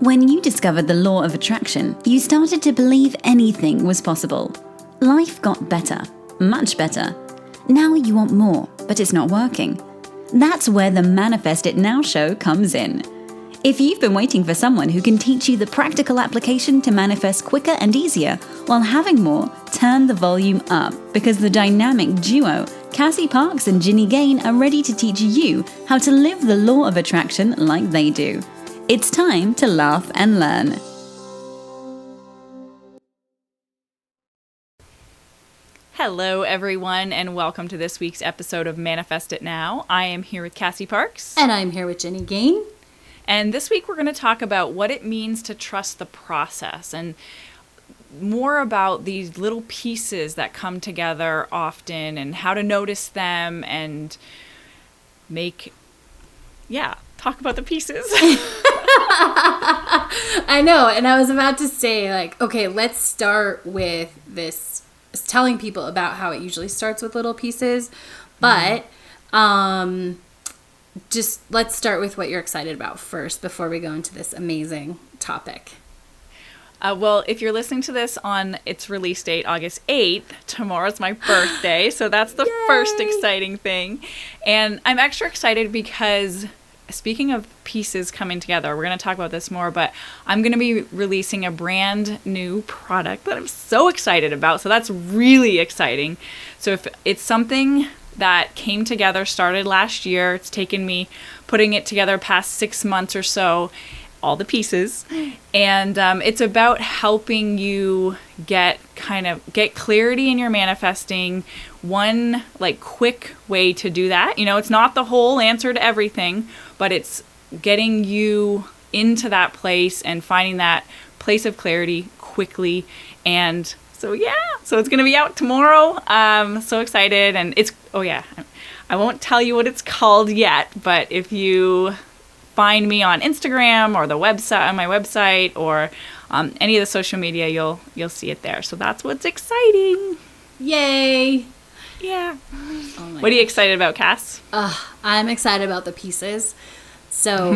When you discovered the law of attraction, you started to believe anything was possible. Life got better, much better. Now you want more, but it's not working. That's where the Manifest It Now show comes in. If you've been waiting for someone who can teach you the practical application to manifest quicker and easier while having more, turn the volume up, because the dynamic duo, Cassie Parks and Ginny Gain, are ready to teach you how to live the law of attraction like they do. It's time to laugh and learn. Hello, everyone, and welcome to this week's episode of Manifest It Now. I am here with Cassie Parks. And I'm here with Ginny Gain. And this week we're going to talk about what it means to trust the process and more about these little pieces that come together often and how to notice them and talk about the pieces. I know, and I was about to say, okay, let's start with this, telling people about how it usually starts with little pieces, but just let's start with what you're excited about first before we go into this amazing topic. Well, if you're listening to this on its release date, August 8th, tomorrow's my birthday, so that's the first exciting thing. And I'm extra excited because, speaking of pieces coming together, we're going to talk about this more, but I'm going to be releasing a brand new product that I'm so excited about. So that's really exciting. So if it's something that came together, started last year, it's taken me putting it together past 6 months or so, all the pieces. And it's about helping you get clarity in your manifesting. One quick way to do that. It's not the whole answer to everything, but it's getting you into that place and finding that place of clarity quickly. And so it's going to be out tomorrow. So excited. And I won't tell you what it's called yet, but if you find me on Instagram or the website, on my website, or any of the social media, you'll see it there. So that's what's exciting. Yay! Yeah. What are you excited about, Cass? I'm excited about the pieces. So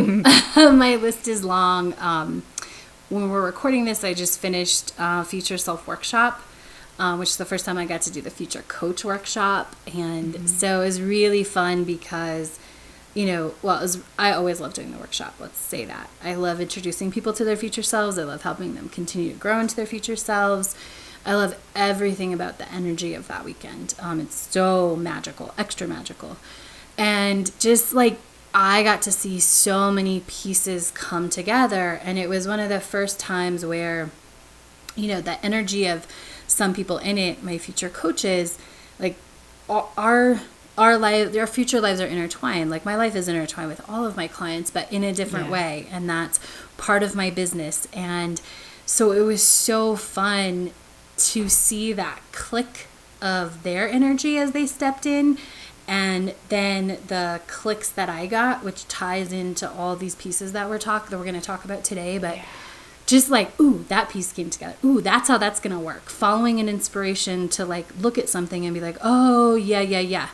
my list is long. When we're recording this, I just finished Future Self Workshop, which is the first time I got to do the Future Coach Workshop. And so it was really fun because, I always love doing the workshop. Let's say that. I love introducing people to their future selves. I love helping them continue to grow into their future selves. I love everything about the energy of that weekend. It's so magical, extra magical. And just I got to see so many pieces come together. And it was one of the first times where, the energy of some people in it, my future coaches, our future lives are intertwined. My life is intertwined with all of my clients, but in a different way. And that's part of my business. And so it was so fun to see that click of their energy as they stepped in. And then the clicks that I got, which ties into all these pieces that we're going to talk about today. But just ooh, that piece came together. Ooh, that's how that's going to work. Following an inspiration to look at something and be oh, yeah.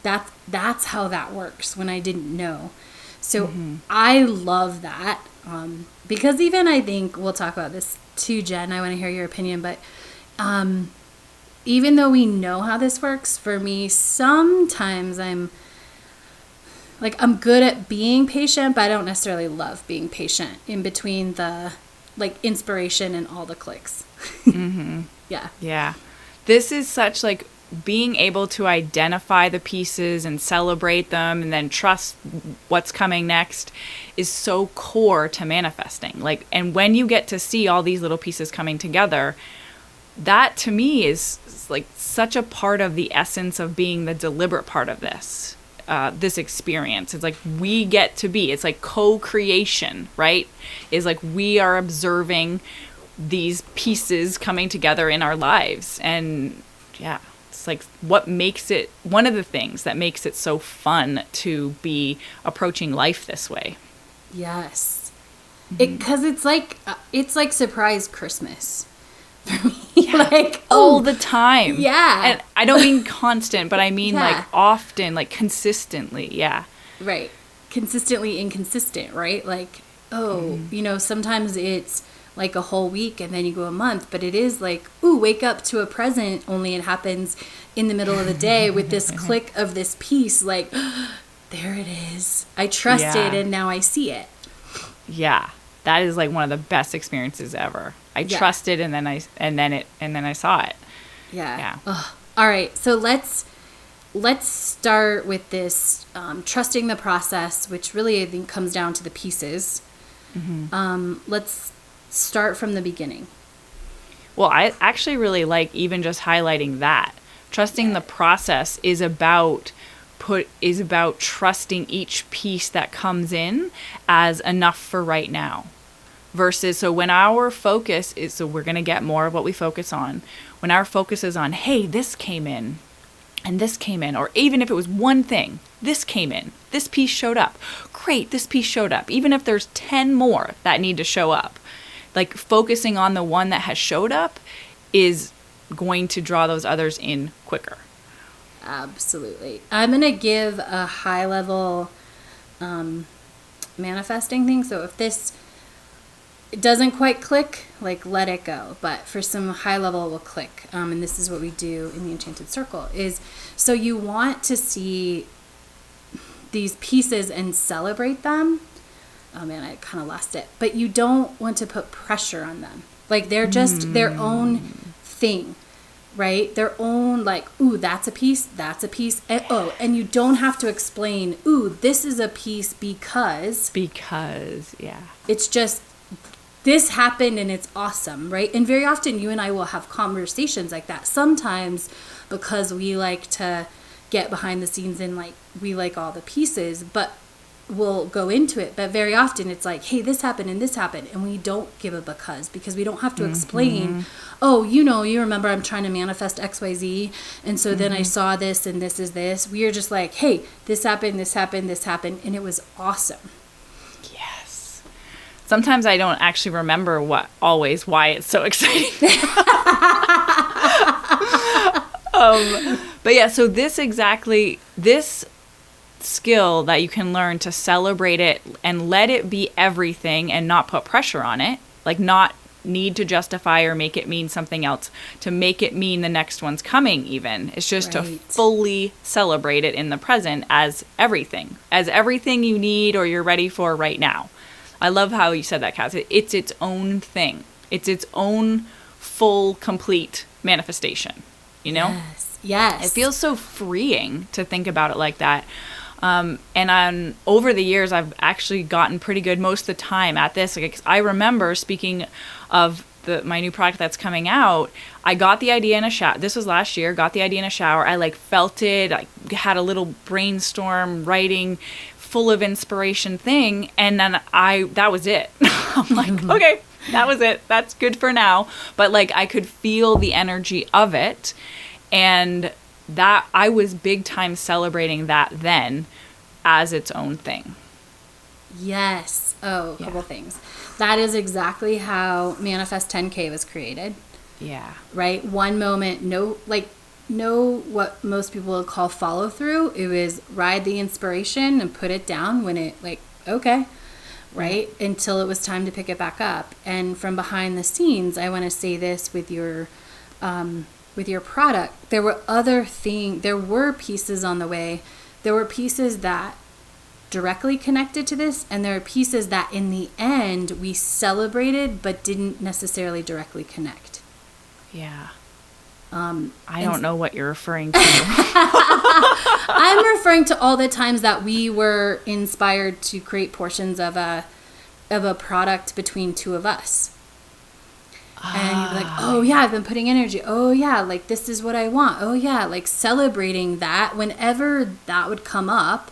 That's how that works when I didn't know. So I love that because even I think we'll talk about this too, Jen. I want to hear your opinion, but even though we know how this works, for me, sometimes I'm good at being patient, but I don't necessarily love being patient in between the inspiration and all the clicks. Yeah. This is such being able to identify the pieces and celebrate them and then trust what's coming next is so core to manifesting. And when you get to see all these little pieces coming together, that to me is such a part of the essence of being the deliberate part of this experience. It's we get to be, it's co-creation, right? Is we are observing these pieces coming together in our lives. And it's what makes it, one of the things that makes it so fun to be approaching life this way. Yes. Because it's like surprise Christmas for me. All the time. Yeah. And I don't mean constant, but I mean often, consistently. Yeah. Right. Consistently inconsistent, right? oh, sometimes it's like a whole week and then you go a month, but it is like, ooh, wake up to a present, only it happens in the middle of the day with this click of this piece, like, there it is. I trusted and now I see it. Yeah. That is like one of the best experiences ever. I trusted and then I saw it. Yeah. All right. So let's start with this trusting the process, which really I think comes down to the pieces. Let's start from the beginning. Well, I actually really like even just highlighting that. Trusting the process is about trusting each piece that comes in as enough for right now. Versus, so when our focus is, so we're going to get more of what we focus on. When our focus is on, hey, this came in, and this came in, or even if it was one thing, this came in, this piece showed up. Great, this piece showed up. Even if there's 10 more that need to show up. Like focusing on the one that has showed up is going to draw those others in quicker. Absolutely. I'm going to give a high level manifesting thing. So if this doesn't quite click, like let it go. But for some high level, it will click. And this is what we do in the Enchanted Circle is, so you want to see these pieces and celebrate them. Oh man, I kind of lost it. But you don't want to put pressure on them. Like they're just their own thing, right? Their own, like, ooh, that's a piece. And you don't have to explain, ooh, this is a piece because, yeah. It's just, this happened and it's awesome, right? And very often you and I will have conversations like that. Sometimes because we like to get behind the scenes and like, we like all the pieces, but we'll go into it. But very often it's like, hey, this happened and this happened. And we don't give a because we don't have to explain, oh, you remember I'm trying to manifest XYZ. And so then I saw this and this is this. We are just like, hey, this happened. And it was awesome. Yes. Sometimes I don't actually remember why it's so exciting. But yeah, so this skill that you can learn to celebrate it and let it be everything and not put pressure on it, like not need to justify or make it mean something else to make it mean the next one's coming even. It's just to fully celebrate it in the present as everything you need or you're ready for right now. I love how you said that, Cass. It's its own thing. It's its own full, complete manifestation, Yes. It feels so freeing to think about it like that. And over the years, I've actually gotten pretty good most of the time at this. Like, I remember, speaking of my new product that's coming out, I got the idea in a shower. This was last year. Got the idea in a shower. I felt it. I had a little brainstorm, writing, full of inspiration thing, and then that was it. I'm like, okay, that was it. That's good for now. But I could feel the energy of it, and that I was big time celebrating that then as its own thing. Yes. Oh, a couple things. That is exactly how Manifest 10K was created. Yeah. Right? One moment, no what most people would call follow through. It was ride the inspiration and put it down when it okay. Right? Until it was time to pick it back up. And from behind the scenes, I want to say this with your product, there were pieces on the way. There were pieces that directly connected to this, and there are pieces that in the end we celebrated but didn't necessarily directly connect. Yeah. I don't know what you're referring to. I'm referring to all the times that we were inspired to create portions of a product between two of us. And you'd be like, oh yeah, I've been putting energy. Oh yeah, this is what I want. Oh yeah, celebrating that whenever that would come up.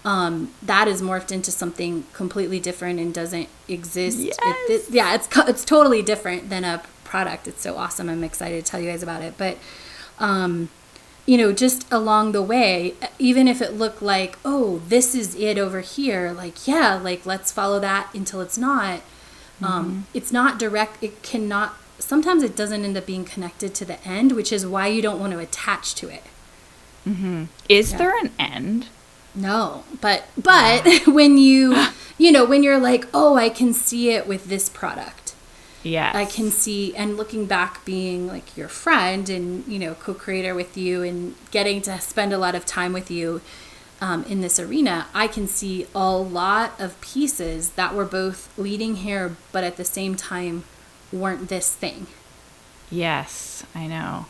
That is morphed into something completely different and doesn't exist. Yes. It's totally different than a product. It's so awesome. I'm excited to tell you guys about it. But, just along the way, even if it looked like, oh, this is it over here, let's follow that until it's not. It's not direct. It cannot, sometimes it doesn't end up being connected to the end, which is why you don't want to attach to it. Is there an end? No, but when you you know, when you're like, oh, I can see it with this product. Yes. I can see, and looking back, being like your friend and, you know, co-creator with you and getting to spend a lot of time with you in this arena, I can see a lot of pieces that were both leading here, but at the same time weren't this thing. Yes, I know.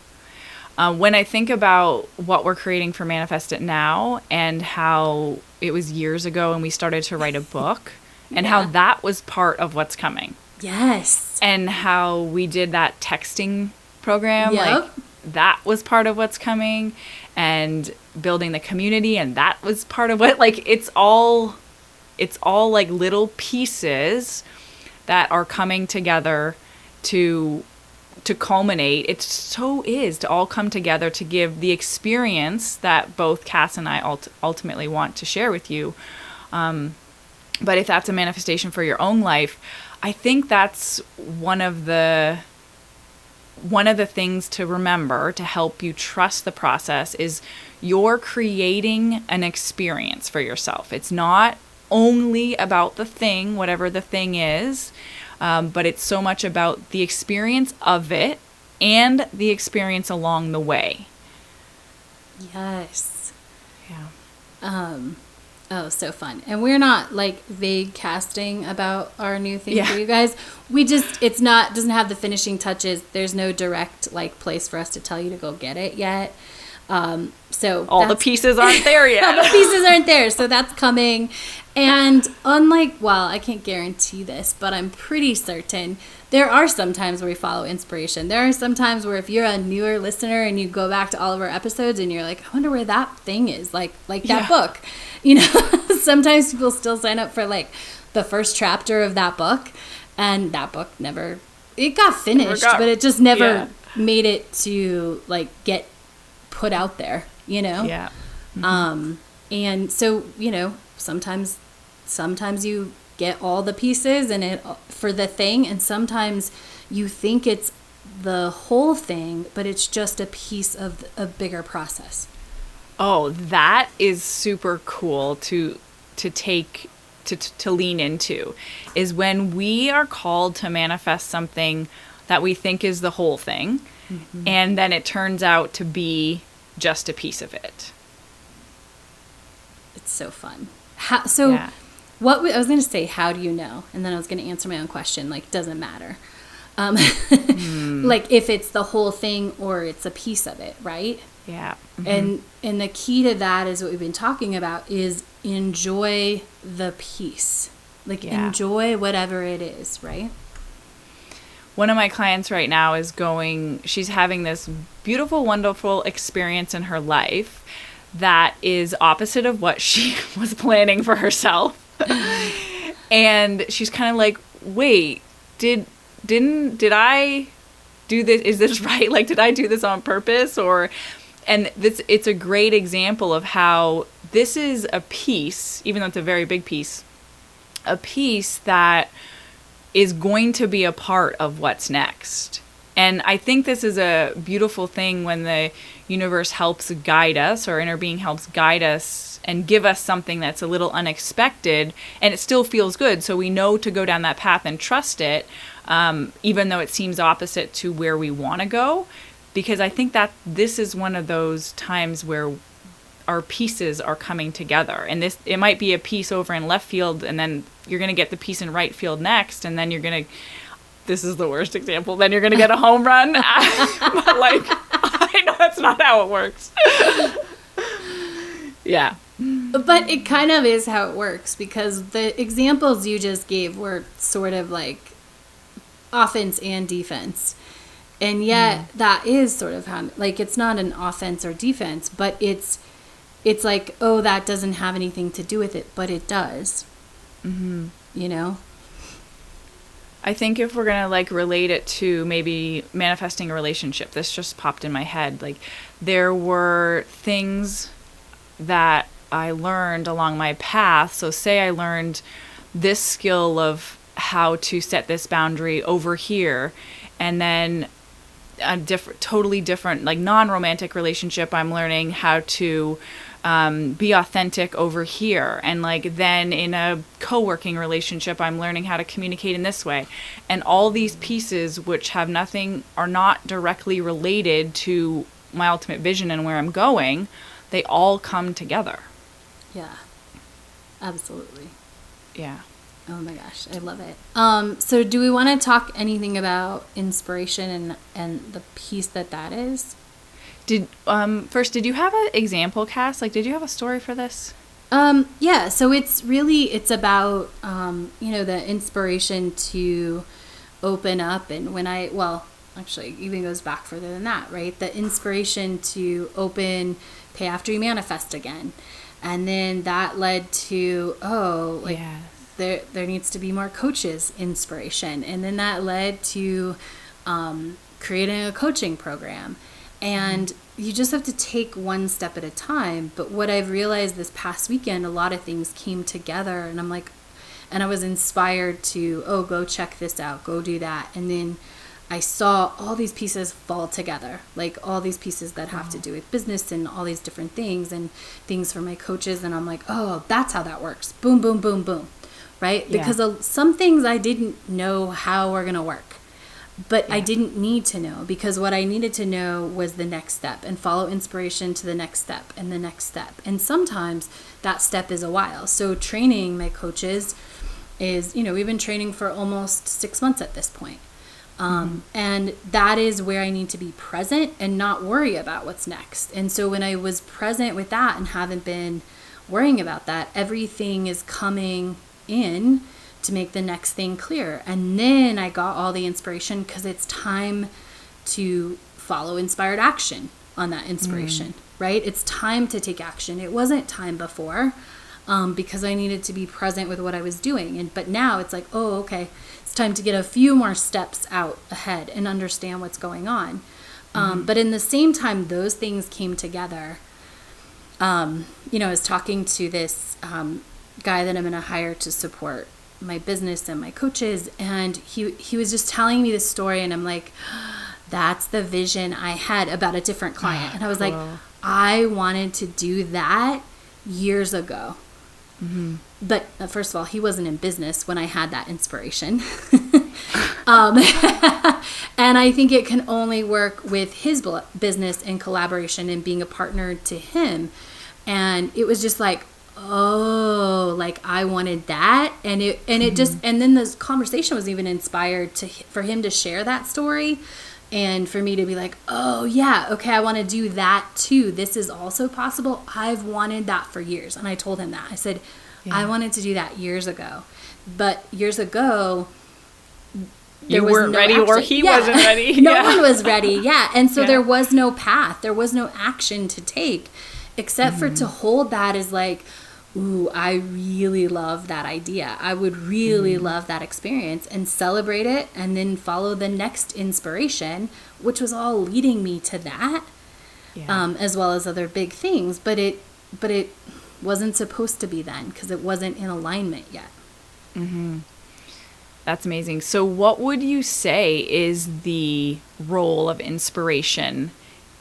When I think about what we're creating for Manifest It Now and how it was years ago and we started to write a book and how that was part of what's coming. Yes. And how we did that texting program, Yep. like that was part of what's coming, and building the community, and that was part of what, like, it's all like little pieces that are coming together to culminate. It so is to all come together to give the experience that both Cass and I ultimately want to share with you. But if that's a manifestation for your own life, I think that's one of the things to remember to help you trust the process is you're creating an experience for yourself. It's not only about the thing, whatever the thing is, but it's so much about the experience of it and the experience along the way. Yes. Yeah. Oh, so fun. And we're not like vague casting about our new thing Yeah. for you guys. We just, doesn't have the finishing touches. There's no direct like place for us to tell you to go get it yet. So All the pieces aren't there yet. all the pieces aren't there. So that's coming. And unlike, well, I can't guarantee this, but I'm pretty certain there are some times where we follow inspiration. There are some times where if you're a newer listener and you go back to all of our episodes and you're like, I wonder where that thing is, like that book. You know, sometimes people still sign up for like the first chapter of that book, and that book it got finished, but it just never made it to like get put out there, you know? Yeah. Mm-hmm. And so, you know, sometimes you get all the pieces and it for the thing, and sometimes you think it's the whole thing, but it's just a piece of a bigger process. Oh, that is super cool to take to lean into, is when we are called to manifest something that we think is the whole thing, and then it turns out to be just a piece of it. It's so fun. What I was going to say, how do you know? And then I was going to answer my own question, like, doesn't matter. Like, if it's the whole thing or it's a piece of it, right? Yeah. Mm-hmm. And the key to that is what we've been talking about is enjoy the piece. Like, enjoy whatever it is, right? One of my clients right now she's having this beautiful, wonderful experience in her life that is opposite of what she was planning for herself. And she's kind of like, wait, did I do this? Is this right? Like, did I do this on purpose? It's a great example of how this is a piece, even though it's a very big piece, a piece that is going to be a part of what's next. And I think this is a beautiful thing when the universe helps guide us, or inner being helps guide us and give us something that's a little unexpected, and it still feels good. So we know to go down that path and trust it, even though it seems opposite to where we want to go. Because I think that this is one of those times where our pieces are coming together. And it might be a piece over in left field, and then you're going to get the piece in right field next, and then you're going to, this is the worst example, then you're going to get a home run. But like, I know that's not how it works. Yeah. But it kind of is how it works, because the examples you just gave were sort of like offense and defense. And yet that is sort of how, like, it's not an offense or defense, but it's like, oh, that doesn't have anything to do with it, but it does. Mm-hmm. You know? I think if we're going to like relate it to maybe manifesting a relationship, this just popped in my head. Like, there were things that I learned along my path. So say I learned this skill of how to set this boundary over here, and then a totally different, like non-romantic relationship, I'm learning how to be authentic over here. And like then in a co-working relationship, I'm learning how to communicate in this way. And all these pieces, which have nothing, are not directly related to my ultimate vision and where I'm going, they all come together. Yeah, absolutely. Yeah. Oh my gosh, I love it. So do we want to talk anything about inspiration and the piece that is? First, did you have an example, Cass? Like, did you have a story for this? Yeah, so it's about, the inspiration to open up. And actually, it even goes back further than that, right? The inspiration to open, pay after you manifest again. And then that led to, yes. There needs to be more coaches inspiration. And then that led to creating a coaching program. And you just have to take one step at a time. But what I've realized this past weekend, a lot of things came together. And I'm like, and I was inspired to, go check this out, go do that. And then I saw all these pieces fall together, like all these pieces that have to do with business and all these different things and things for my coaches. And I'm like, that's how that works. Boom, boom, boom, boom. Right? Yeah. Because some things I didn't know how were going to work. But I didn't need to know, because what I needed to know was the next step and follow inspiration to the next step and the next step. And sometimes that step is a while. So training my coaches is, we've been training for almost 6 months at this point. And that is where I need to be present and not worry about what's next. And so when I was present with that and haven't been worrying about that, everything is coming in to make the next thing clear. And then I got all the inspiration, because it's time to follow inspired action on that inspiration, right? It's time to take action. It wasn't time before, because I needed to be present with what I was doing. But now it's like, okay, it's time to get a few more steps out ahead and understand what's going on. But in the same time, those things came together. I was talking to this guy that I'm going to hire to support my business and my coaches, and he was just telling me this story, and I'm like, that's the vision I had about a different client. And I was like, I wanted to do that years ago. But first of all, he wasn't in business when I had that inspiration. And I think it can only work with his business in collaboration and being a partner to him. And it was just like, like I wanted that. And then this conversation was even inspired for him to share that story, and for me to be like, I want to do that too. This is also possible. I've wanted that for years. And I told him that. I said, I wanted to do that years ago. But years ago, you weren't ready, or he wasn't ready. No one was ready. Yeah. And so there was no path. There was no action to take, except for to hold that as like, ooh, I really love that idea. I would really love that experience, and celebrate it, and then follow the next inspiration, which was all leading me to that, as well as other big things. But it wasn't supposed to be then, because it wasn't in alignment yet. That's amazing. So what would you say is the role of inspiration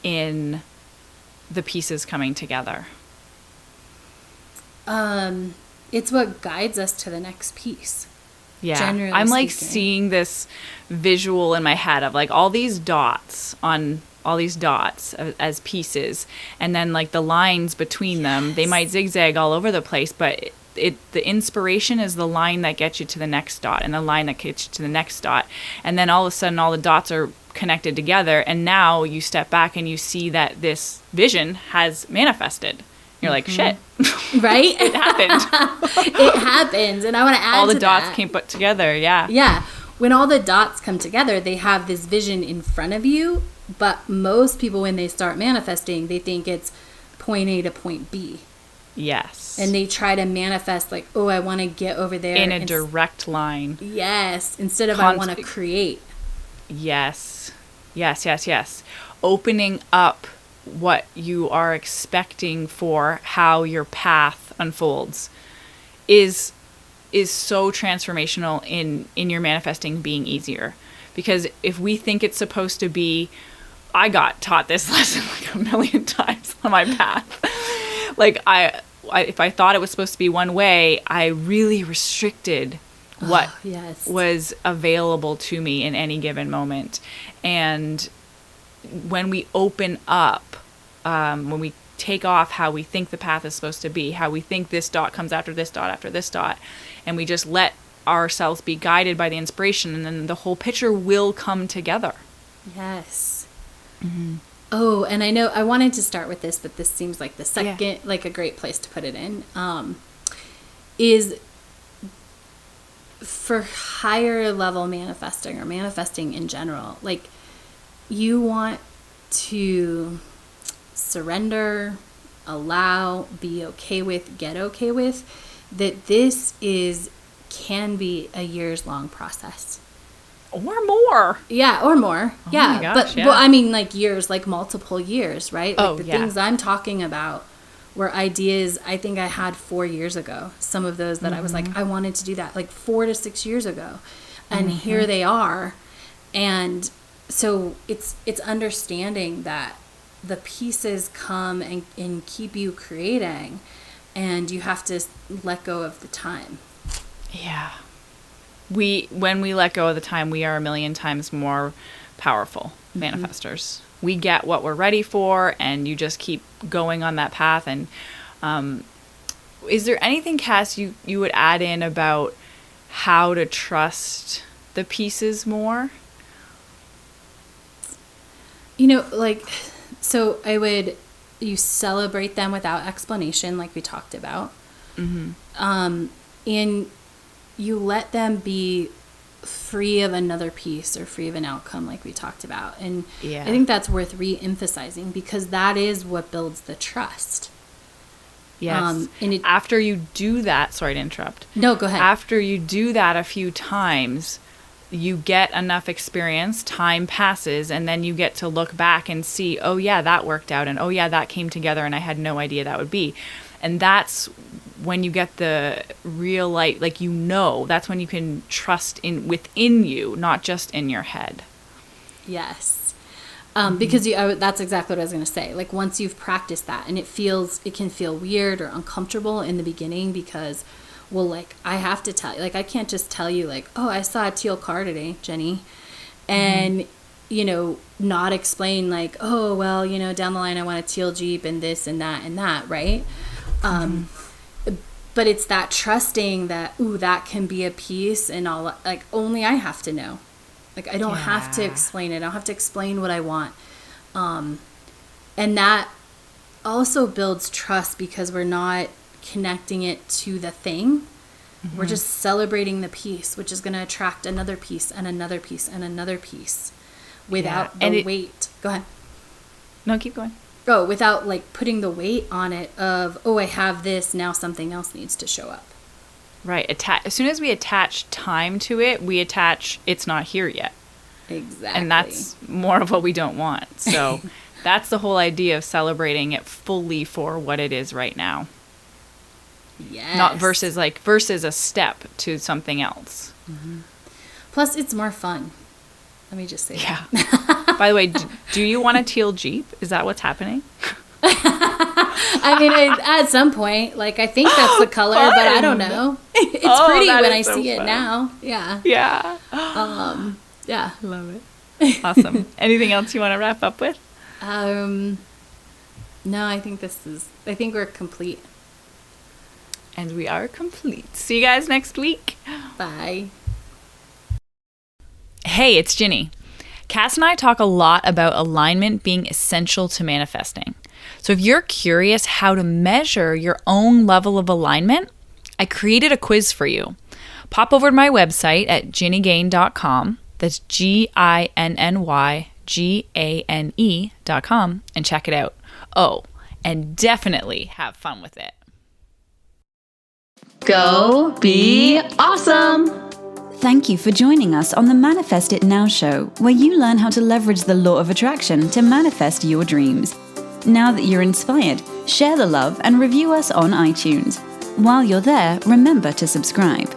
in the pieces coming together? It's what guides us to the next piece. Yeah. Generally I'm like speaking. seeing this visual in my head of like all these dots as pieces, and then like the lines between them, they might zigzag all over the place, but the inspiration is the line that gets you to the next dot, and the line that gets you to the next dot. And then all of a sudden all the dots are connected together, and now you step back and you see that this vision has manifested. You're like, shit. Right? It happened. It happens. And I want to add all the to dots that. came put together. Yeah. Yeah. When all the dots come together, they have this vision in front of you. But most people, when they start manifesting, they think it's point A to point B. Yes. And they try to manifest like, I want to get over there. In a direct line. Yes. Instead of I want to create. Yes. Yes. Opening up what you are expecting for how your path unfolds is so transformational in your manifesting being easier. Because if we think it's supposed to be, I got taught this lesson like a million times on my path. Like if I thought it was supposed to be one way, I really restricted what was available to me in any given moment. And when we open up, when we take off how we think the path is supposed to be, how we think this dot comes after this dot after this dot, and we just let ourselves be guided by the inspiration, and then the whole picture will come together. Yes. Mm-hmm. Oh, and I know I wanted to start with this, but this seems like the second, like a great place to put it in, is for higher level manifesting or manifesting in general. Like, you want to surrender, allow, be okay with, get okay with, that this can be a years long process. Or more. Yeah, or more. Oh yeah. My gosh, but I mean, like years, like multiple years, right? Like the things I'm talking about were ideas I think I had 4 years ago. Some of those that I was like, I wanted to do that like 4 to 6 years ago. And here they are. And so it's understanding that the pieces come and keep you creating, and you have to let go of the time. Yeah. When we let go of the time, we are a million times more powerful manifestors. We get what we're ready for, and you just keep going on that path. And is there anything, Cass, you would add in about how to trust the pieces more? You know, like, so you celebrate them without explanation, like we talked about. And you let them be free of another piece or free of an outcome, like we talked about. And I think that's worth re-emphasizing, because that is what builds the trust. Yes. And after you do that, sorry to interrupt. No, go ahead. After you do that a few times, you get enough experience, time passes, and then you get to look back and see, oh yeah, that worked out, and oh yeah, that came together, and I had no idea that would be. And that's when you get the real light, like, that's when you can trust within you, not just in your head. Yes. Because that's exactly what I was going to say. Like, once you've practiced that, and it can feel weird or uncomfortable in the beginning, because, well, like, I have to tell you, like, I can't just tell you, like, oh, I saw a teal car today, Jenny, and, not explain, like, oh, well, down the line I want a teal Jeep and this and that, right? But it's that trusting that, ooh, that can be a piece, and all, like, only I have to know. Like, I don't have to explain it. I don't have to explain what I want. And that also builds trust, because we're not connecting it to the thing. We're just celebrating the piece, which is going to attract another piece and another piece and another piece without the weight. Go ahead. No, keep going. Oh, without, like, putting the weight on it of, oh, I have this, now something else needs to show up. Right. As soon as we attach time to it, we attach it's not here yet. Exactly. And that's more of what we don't want. So that's the whole idea of celebrating it fully for what it is right now. Yes. Not versus a step to something else. Plus, it's more fun. Let me just say that. By the way, do you want a teal Jeep? Is that what's happening? I mean, at some point, like, I think that's the color, but I don't know. It's pretty when I see it now. Yeah. Yeah. Yeah. Love it. Awesome. Anything else you want to wrap up with? No, I think we're complete. And we are complete. See you guys next week. Bye. Hey, it's Ginny. Cass and I talk a lot about alignment being essential to manifesting. So if you're curious how to measure your own level of alignment, I created a quiz for you. Pop over to my website at ginnygain.com. That's GINNYGANE.com and check it out. Oh, and definitely have fun with it. Go be awesome! Thank you for joining us on the Manifest It Now show, where you learn how to leverage the law of attraction to manifest your dreams. Now that you're inspired, share the love and review us on iTunes. While you're there, remember to subscribe.